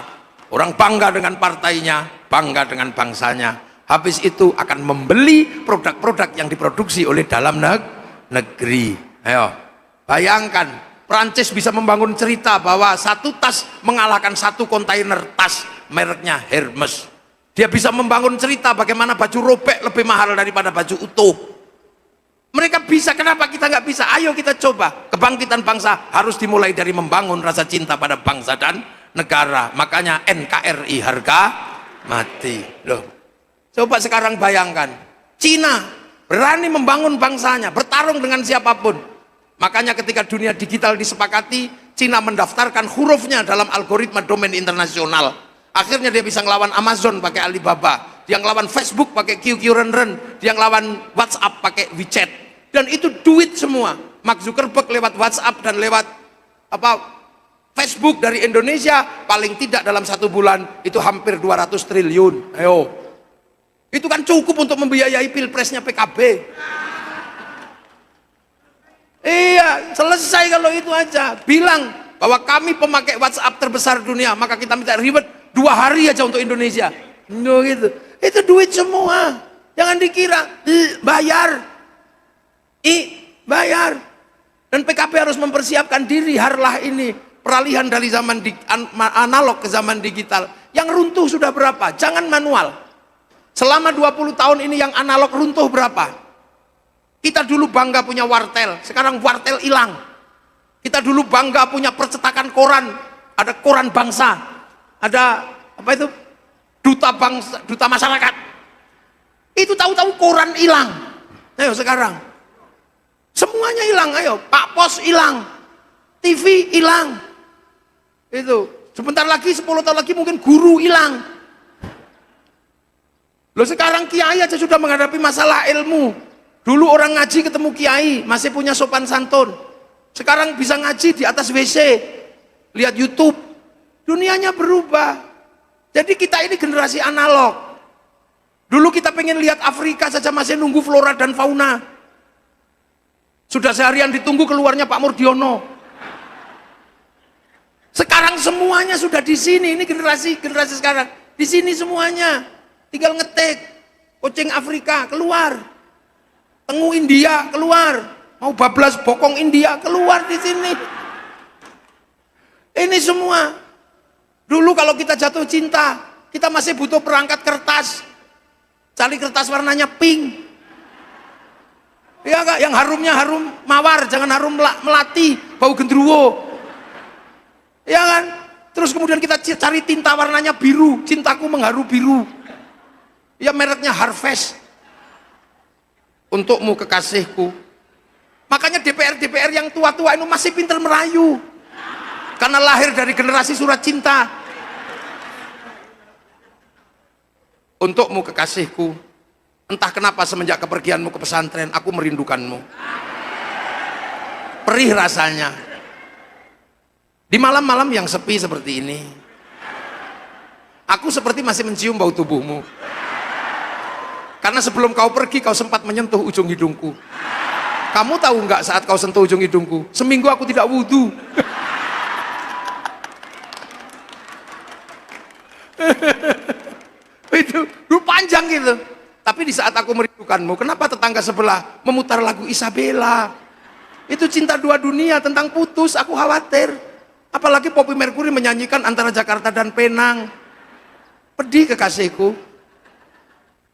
Orang bangga dengan partainya, bangga dengan bangsanya. Habis itu akan membeli produk-produk yang diproduksi oleh dalam negeri. Ayo, bayangkan Prancis bisa membangun cerita bahwa satu tas mengalahkan satu kontainer tas mereknya Hermes. Dia bisa membangun cerita bagaimana baju robek lebih mahal daripada baju utuh. Mereka bisa, kenapa kita nggak bisa? Ayo kita coba. Kebangkitan bangsa harus dimulai dari membangun rasa cinta pada bangsa dan negara. Makanya NKRI harga mati. Loh, coba sekarang bayangkan, Cina berani membangun bangsanya, bertarung dengan siapapun. Makanya ketika dunia digital disepakati, Cina mendaftarkan hurufnya dalam algoritma domain internasional. Akhirnya dia bisa ngelawan Amazon pakai Alibaba, dia ngelawan Facebook pakai QQ dia ngelawan WhatsApp pakai WeChat. Dan itu duit semua. Mark Zuckerberg lewat WhatsApp dan lewat Facebook dari Indonesia, paling tidak dalam 1 bulan itu hampir 200 triliun. Ayo, itu kan cukup untuk membiayai pilpresnya PKB. Iya, selesai kalau itu aja. Bilang bahwa kami pemakai WhatsApp terbesar dunia, maka kita minta reward 2 hari aja untuk Indonesia. No, gitu. Itu duit semua. Jangan dikira bayar. Bayar. Dan PKB harus mempersiapkan diri. Harlah ini peralihan dari zaman analog ke zaman digital. Yang runtuh sudah berapa? Jangan manual. Selama 20 tahun ini yang analog runtuh berapa? Kita dulu bangga punya wartel, sekarang wartel hilang. Kita dulu bangga punya percetakan koran, ada koran bangsa, ada apa itu, duta bangsa, duta masyarakat. Itu tahu-tahu koran hilang. Ayo sekarang, semuanya hilang. Ayo, Pak Pos hilang, TV hilang. Itu sebentar lagi, 10 tahun lagi mungkin guru hilang. Loh, sekarang kiai aja sudah menghadapi masalah ilmu. Dulu orang ngaji ketemu kiai masih punya sopan santun. Sekarang bisa ngaji di atas WC, lihat YouTube. Dunianya berubah. Jadi kita ini generasi analog. Dulu kita pengen lihat Afrika saja masih nunggu flora dan fauna. Sudah seharian ditunggu keluarnya Pak Murdiono. Sekarang semuanya sudah di sini. Ini generasi sekarang. Di sini semuanya. Tinggal ngetik. Kucing Afrika keluar. Tengu India keluar, mau bablas bokong India keluar di sini. Ini semua. Dulu kalau kita jatuh cinta, kita masih butuh perangkat kertas. Cari kertas warnanya pink. Ya enggak, yang harumnya harum mawar, jangan harum melati, bau gendruwo. Ya kan? Terus kemudian kita cari tinta warnanya biru, cintaku mengharu biru. Ya mereknya Harvest. Untukmu kekasihku. Makanya DPR yang tua-tua itu masih pintar merayu, karena lahir dari generasi surat cinta. Untukmu kekasihku, entah kenapa semenjak kepergianmu ke pesantren aku merindukanmu. Perih rasanya di malam-malam yang sepi seperti ini. Aku seperti masih mencium bau tubuhmu. Karena sebelum kau pergi, kau sempat menyentuh ujung hidungku. Kamu tahu nggak saat kau sentuh ujung hidungku? Seminggu aku tidak wudhu. Itu lu panjang gitu. Tapi di saat aku merindukanmu, kenapa tetangga sebelah memutar lagu Isabella? Itu cinta dua dunia, tentang putus, aku khawatir. Apalagi Poppy Mercury menyanyikan antara Jakarta dan Penang. Pedih kekasihku.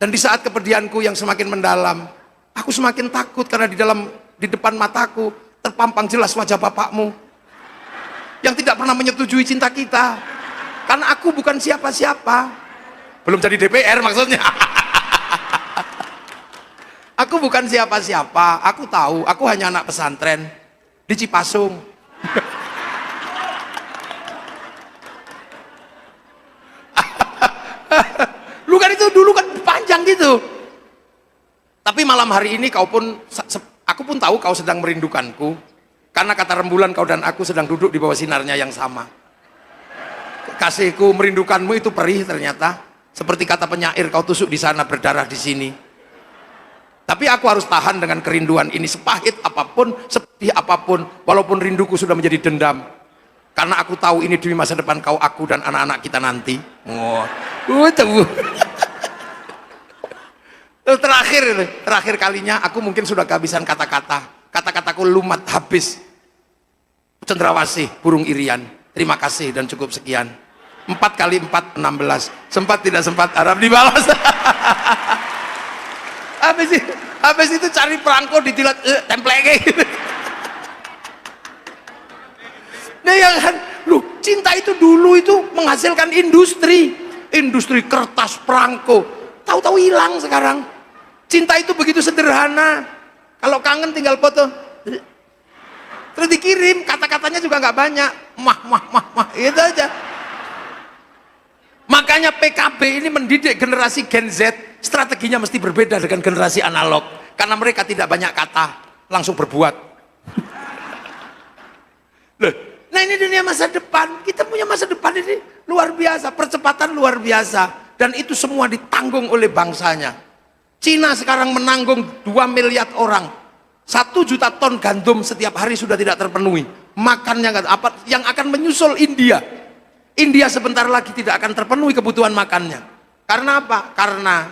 Dan di saat kepedihanku yang semakin mendalam, aku semakin takut karena di depan mataku terpampang jelas wajah bapakmu yang tidak pernah menyetujui cinta kita. Karena aku bukan siapa-siapa. Belum jadi DPR maksudnya. Aku bukan siapa-siapa. Aku tahu, aku hanya anak pesantren di Cipasung. panjang gitu. Tapi malam hari ini aku pun tahu kau sedang merindukanku, karena kata rembulan kau dan aku sedang duduk di bawah sinarnya yang sama. Kasihku, merindukanmu itu perih ternyata. Seperti kata penyair, kau tusuk di sana berdarah di sini. Tapi aku harus tahan dengan kerinduan ini, sepahit apapun, sepedih apapun, walaupun rinduku sudah menjadi dendam. Karena aku tahu ini demi masa depan kau, aku, dan anak-anak kita nanti. Terakhir kalinya aku mungkin sudah kehabisan kata-kata. Kata-kataku lumat habis. Cendrawasih, burung irian. Terima kasih dan cukup sekian. 4 kali 4, 16. Sempat tidak sempat, harap dibalas. Habis itu cari perangko ditilat, template kayak gitu. Nah ya kan, loh, cinta itu dulu itu menghasilkan industri kertas, perangko. Tahu-tahu hilang sekarang. Cinta itu begitu sederhana. Kalau kangen tinggal foto, terus dikirim, kata-katanya juga nggak banyak, mah, itu aja. Makanya PKB ini mendidik generasi Gen Z, strateginya mesti berbeda dengan generasi analog, karena mereka tidak banyak kata, langsung berbuat. Loh, nah ini dunia masa depan, kita punya masa depan ini luar biasa, percepatan luar biasa, dan itu semua ditanggung oleh bangsanya. Cina sekarang menanggung 2 miliar orang, 1 juta ton gandum setiap hari sudah tidak terpenuhi, makannya apa yang akan menyusul India. India sebentar lagi tidak akan terpenuhi kebutuhan makannya. Karena apa? Karena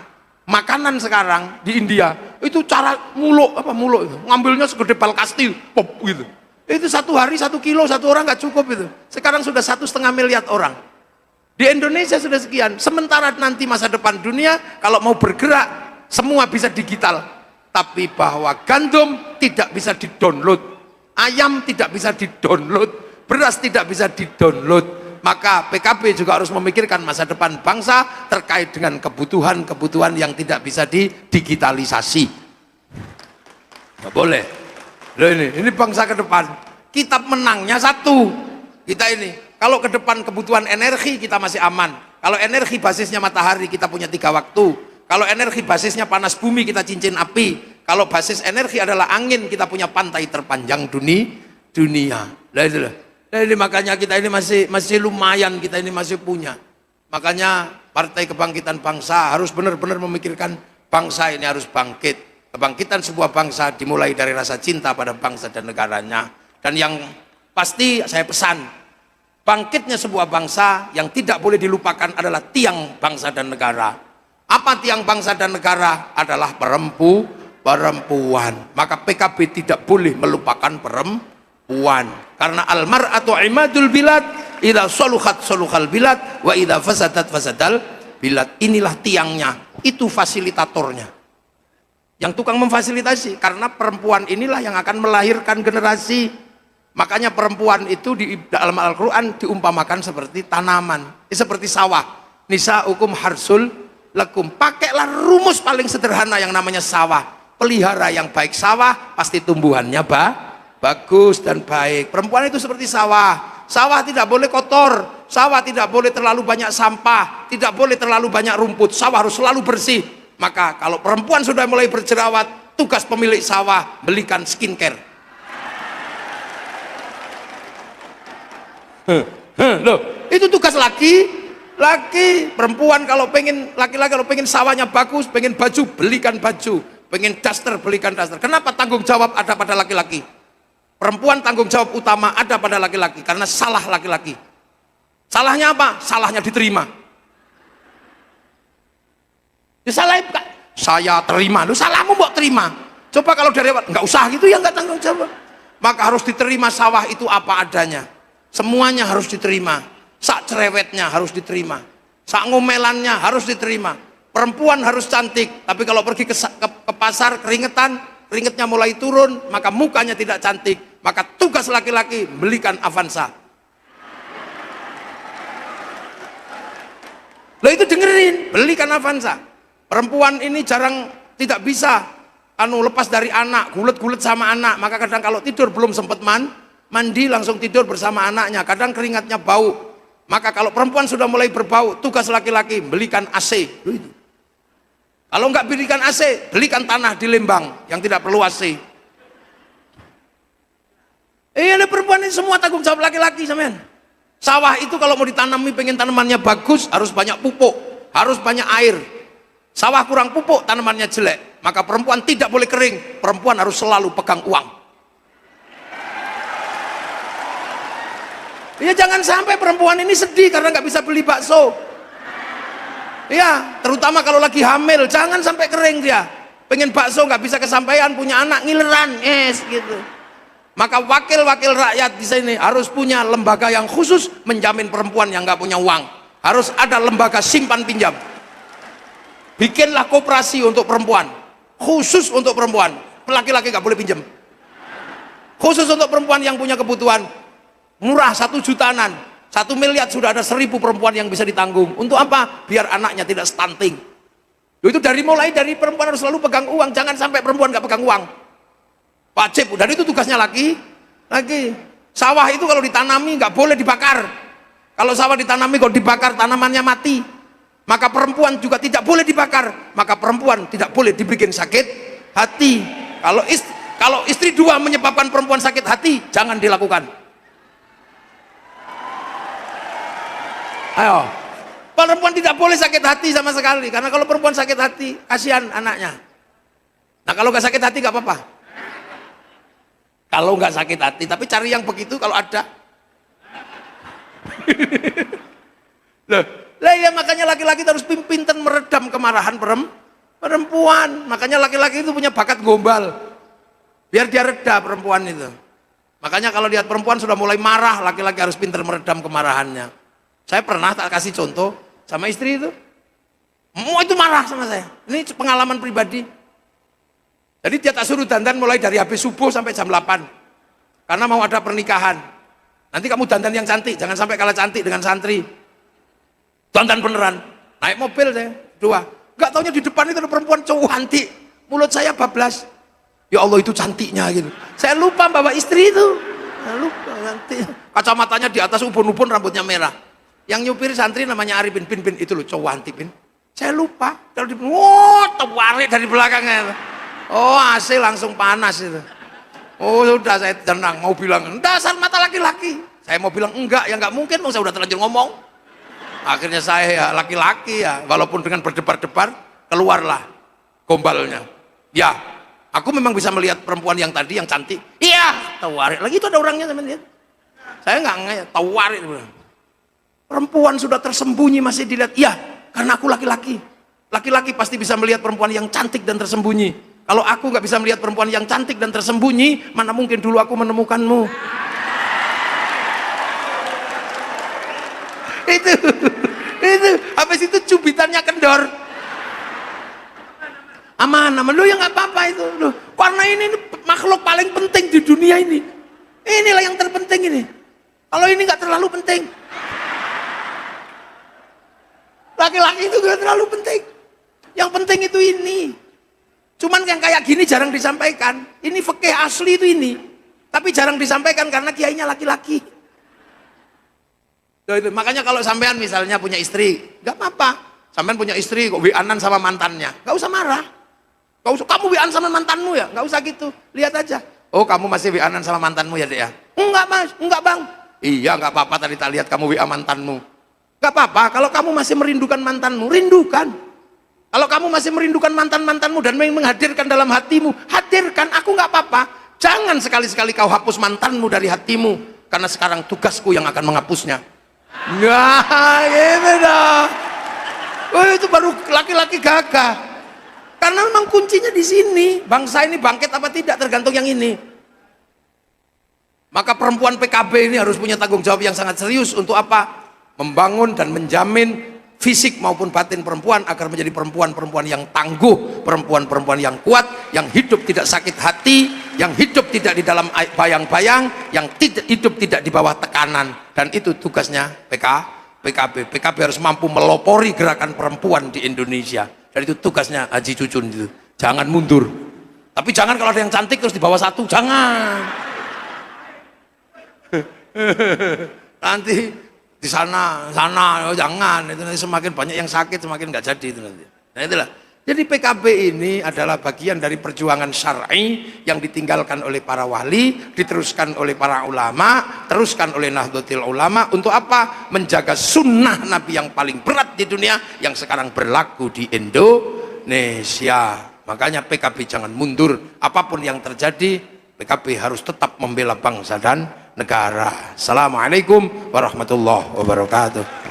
makanan sekarang di India itu cara muluk itu, ngambilnya segede bal kasti, pop gitu. Itu 1 hari 1 kilo, 1 orang nggak cukup itu. Sekarang sudah 1,5 miliar orang. Di Indonesia sudah sekian. Sementara nanti masa depan dunia kalau mau bergerak semua bisa digital. Tapi bahwa gandum tidak bisa di-download, ayam tidak bisa di-download, beras tidak bisa di-download. Maka PKB juga harus memikirkan masa depan bangsa terkait dengan kebutuhan-kebutuhan yang tidak bisa didigitalisasi. Nggak boleh. Loh ini bangsa ke depan. Kita menangnya satu. Kita ini, kalau ke depan kebutuhan energi kita masih aman. Kalau energi basisnya matahari kita punya 3 waktu. Kalau energi basisnya panas bumi kita cincin api. Kalau basis energi adalah angin kita punya pantai terpanjang dunia. Lah itu loh. Nah ini makanya kita ini masih lumayan, kita ini masih punya. Makanya Partai Kebangkitan Bangsa harus benar-benar memikirkan bangsa ini harus bangkit. Kebangkitan sebuah bangsa dimulai dari rasa cinta pada bangsa dan negaranya. Dan yang pasti saya pesan, bangkitnya sebuah bangsa yang tidak boleh dilupakan adalah tiang bangsa dan negara. Apa tiang bangsa dan negara? Adalah perempuan. Maka PKB tidak boleh melupakan perempuan. Karena almar'atu imadul bilad, idza saluhat saluhal bilad, wa idza fasadat fasadal bilad. Inilah tiangnya, itu fasilitatornya, yang tukang memfasilitasi. Karena perempuan inilah yang akan melahirkan generasi. Makanya perempuan itu di dalam Al-Quran diumpamakan seperti tanaman, seperti sawah. Nisa'ukum harsul lakum. Pakailah rumus paling sederhana yang namanya sawah. Pelihara yang baik sawah, pasti tumbuhannya bagus dan baik. Perempuan itu seperti sawah. Sawah tidak boleh kotor, sawah tidak boleh terlalu banyak sampah, tidak boleh terlalu banyak rumput. Sawah harus selalu bersih. Maka kalau perempuan sudah mulai berjerawat, tugas pemilik sawah belikan skincare. Loh, itu tugas laki. Perempuan kalau pengen, laki-laki kalau pengen sawahnya bagus, pengen baju, belikan baju, pengen daster, belikan daster. Kenapa tanggung jawab ada pada laki-laki? Perempuan tanggung jawab utama ada pada laki-laki, karena salah laki-laki. Salahnya apa? Salahnya diterima. Ya salah, saya terima. Lu salahmu mau terima. Coba kalau dari awal nggak usah gitu ya, nggak tanggung jawab. Maka harus diterima sawah itu apa adanya. Semuanya harus diterima. Sak cerewetnya harus diterima. Sak ngomelannya harus diterima. Perempuan harus cantik, tapi kalau pergi ke pasar keringetnya mulai turun, maka mukanya tidak cantik. Maka tugas laki-laki belikan Avanza. Loh itu dengerin, belikan Avanza. Perempuan ini jarang, tidak bisa lepas dari anak, gulet-gulet sama anak. Maka kadang kalau tidur belum sempat mandi langsung tidur bersama anaknya. Kadang keringatnya bau. Maka kalau perempuan sudah mulai berbau, tugas laki-laki belikan AC. Loh itu. Kalau nggak belikan AC, belikan tanah di Lembang yang tidak perlu AC. Ada perempuan ini semua tanggung jawab laki-laki sampean. Sawah itu kalau mau ditanami pengen tanamannya bagus harus banyak pupuk, harus banyak air. Sawah kurang pupuk, tanamannya jelek. Maka perempuan tidak boleh kering, perempuan harus selalu pegang uang. Ya jangan sampai perempuan ini sedih karena nggak bisa beli bakso. Ya, terutama kalau lagi hamil, jangan sampai kering dia. Pengen bakso nggak bisa kesampaian, punya anak ngileran, gitu. Maka wakil-wakil rakyat di sini harus punya lembaga yang khusus menjamin perempuan yang nggak punya uang. Harus ada lembaga simpan pinjam. Bikinlah koperasi untuk perempuan, khusus untuk perempuan. Laki-laki nggak boleh pinjam. Khusus untuk perempuan yang punya kebutuhan murah 1 jutaan, 1 miliar sudah ada 1.000 perempuan yang bisa ditanggung. Untuk apa? Biar anaknya tidak stunting. Itu mulai dari perempuan harus selalu pegang uang. Jangan sampai perempuan nggak pegang uang. Wajib, dan itu tugasnya lagi. Sawah itu kalau ditanami nggak boleh dibakar. Kalau sawah ditanami kalau dibakar tanamannya mati. Maka perempuan juga tidak boleh dibakar. Maka perempuan tidak boleh dibikin sakit hati. Kalau istri 2 menyebabkan perempuan sakit hati, jangan dilakukan. Ayo, perempuan tidak boleh sakit hati sama sekali. Karena kalau perempuan sakit hati, kasihan anaknya. Nah kalau nggak sakit hati nggak apa-apa. Kalau nggak sakit hati, tapi cari yang begitu kalau ada. Lah ya makanya laki-laki harus pintar meredam kemarahan perempuan. Makanya laki-laki itu punya bakat gombal. Biar dia reda perempuan itu. Makanya kalau lihat perempuan sudah mulai marah, laki-laki harus pintar meredam kemarahannya. Saya pernah tak kasih contoh sama istri itu. Mau itu marah sama saya. Ini pengalaman pribadi. Jadi dia tak suruh dandan mulai dari habis subuh sampai jam 8. Karena mau ada pernikahan. Nanti kamu dandan yang cantik, jangan sampai kalah cantik dengan santri. Dandan beneran. Naik mobil saya, 2. Gak taunya di depan itu ada perempuan cowok cantik. Mulut saya bablas. Ya Allah itu cantiknya gitu. Saya lupa bawa istri itu. Saya lupa cantik. Kacamatanya di atas ubun-ubun, rambutnya merah. Yang nyupir santri namanya Arifin, Pin itu loh cowok cantik, Pin. Saya lupa. Kalau di tawarik dari belakangnya. Oh AC langsung panas itu. Oh sudah saya tenang, mau bilang dasar mata laki-laki. Saya mau bilang enggak, ya enggak mungkin, saya udah terlanjur ngomong. Akhirnya saya ya laki-laki ya, walaupun dengan berdebar-debar, keluarlah gombalnya. Ya, aku memang bisa melihat perempuan yang tadi yang cantik. Iya, tawarik. Lagi itu ada orangnya teman lihat. Saya enggak ngeh, tawarik. Perempuan sudah tersembunyi masih dilihat. Iya, karena aku laki-laki. Laki-laki pasti bisa melihat perempuan yang cantik dan tersembunyi. Kalau aku nggak bisa melihat perempuan yang cantik dan tersembunyi, mana mungkin dulu aku menemukanmu. itu habis itu cubitannya kendor. Aman, lu ya nggak apa-apa itu. Loh, karena ini makhluk paling penting di dunia ini. Inilah yang terpenting ini. Kalau ini nggak terlalu penting. Laki-laki itu nggak terlalu penting. Yang penting itu ini. Cuman yang kayak gini jarang disampaikan. Ini fikih asli itu ini. Tapi jarang disampaikan karena kiainya laki-laki. Makanya kalau sampean misalnya punya istri, nggak apa-apa. Sampean punya istri kok wianan sama mantannya, nggak usah marah. Nggak usah, kamu wian sama mantanmu ya? Nggak usah gitu. Lihat aja. Oh kamu masih wianan sama mantanmu ya dek ya? Enggak mas, enggak bang. Iya nggak apa-apa, tadi tak lihat kamu wian mantanmu. Nggak apa-apa, kalau kamu masih merindukan mantanmu, rindukan. Kalau kamu masih merindukan mantan-mantanmu dan menghadirkan dalam hatimu, hadirkan, aku nggak apa-apa. Jangan sekali-sekali kau hapus mantanmu dari hatimu, karena sekarang tugasku yang akan menghapusnya. Nah, gitu dah. Oh, itu baru laki-laki gagah. Karena memang kuncinya di sini. Bangsa ini bangkit apa tidak tergantung yang ini. Maka perempuan PKB ini harus punya tanggung jawab yang sangat serius untuk apa? Membangun dan menjamin fisik maupun batin perempuan agar menjadi perempuan-perempuan yang tangguh, perempuan-perempuan yang kuat, yang hidup tidak sakit hati, yang hidup tidak di dalam bayang-bayang, yang hidup tidak di bawah tekanan. Dan itu tugasnya PKB. PKB harus mampu melopori gerakan perempuan di Indonesia. Dan itu tugasnya Haji Cucun itu. Jangan mundur. Tapi jangan kalau ada yang cantik terus di bawah 1, jangan. Nanti di sana oh jangan, itu nanti semakin banyak yang sakit semakin nggak jadi itu nanti. Nah itulah Jadi PKB ini adalah bagian dari perjuangan syar'i yang ditinggalkan oleh para wali, diteruskan oleh para ulama, teruskan oleh Nahdlatul Ulama untuk apa? Menjaga sunnah Nabi yang paling berat di dunia yang sekarang berlaku di Indonesia. Makanya PKB jangan mundur, apapun yang terjadi PKB harus tetap membela bangsa dan negara. Assalamualaikum warahmatullahi wabarakatuh.